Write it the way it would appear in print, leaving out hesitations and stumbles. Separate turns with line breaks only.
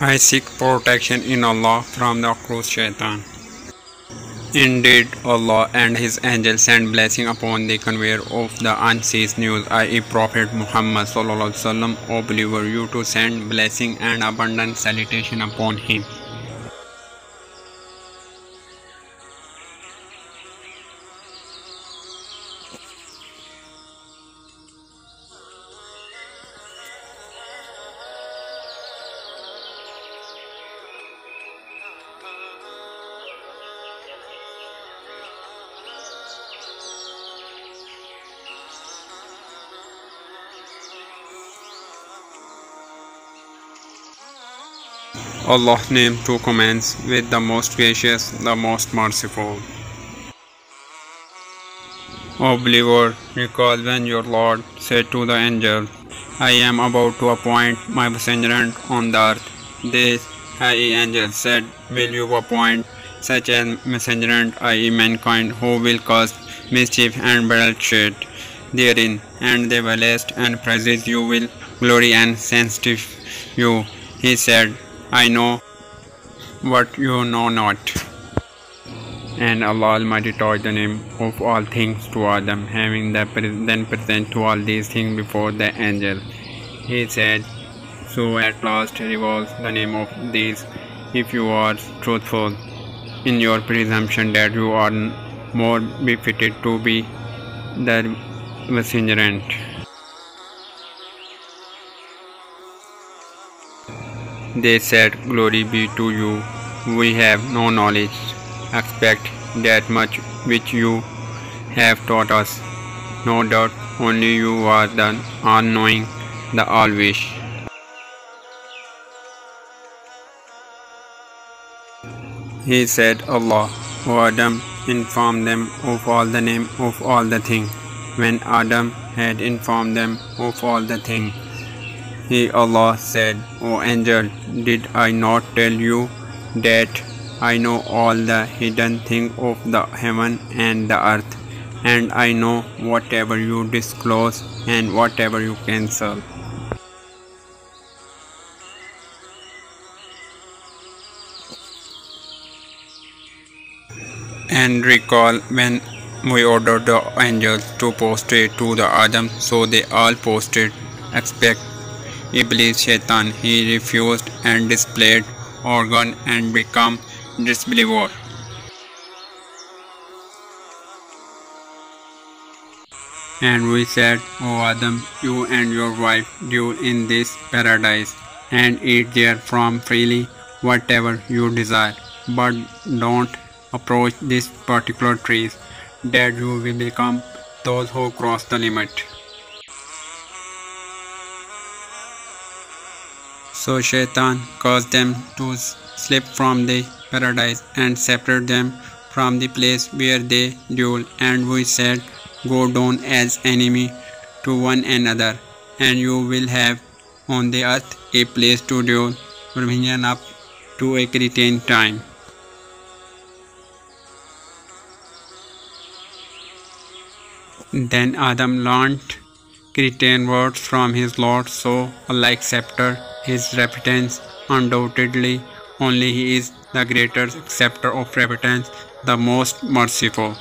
I seek protection in Allah from the accursed Shaitan. Indeed, Allah and His angels send blessing upon the conveyor of the unceased news, i.e. Prophet Muhammad sallallahu alaihi wasallam, O believer, you to send blessing and abundant salutation upon him. Allah's name to commence with the most gracious, the most merciful. O believer, recall when your Lord said to the angel, I am about to appoint my messenger on the earth. This, i.e. angel, said, will you appoint such a messenger, i.e. mankind, who will cause mischief and bloodshed therein, and they will last and praises you will glory and sensitive you. He said, I know what you know not. And Allah Almighty taught the name of all things to Adam, having then present to all these things before the angel. He said, so at last reveals the name of these, if you are truthful in your presumption that you are more befitted to be the messenger. They said, glory be to you, we have no knowledge, except that much which you have taught us. No doubt only you are the all-knowing, the all-wish. He said, Allah, O Adam, inform them of all the name of all the things. When Adam had informed them of all the things, He, Allah, said, O angel, did I not tell you that I know all the hidden things of the heaven and the earth, and I know whatever you disclose and whatever you cancel. And recall when we ordered the angels to prostrate to the Adam, so they all prostrated except Iblis Shaitan. He refused and displayed organ and became disbeliever. And we said, O Adam, you and your wife dwell in this paradise and eat therefrom freely whatever you desire, but don't approach these particular trees, that you will become those who cross the limit. So Shaitan caused them to slip from the paradise and separate them from the place where they dwell. And we said, go down as enemy to one another, and you will have on the earth a place to dwell, provision up to a certain time. Then Adam learnt certain words from his Lord, so Allah accepted his repentance. Undoubtedly, only He is the greater acceptor of repentance, the most merciful.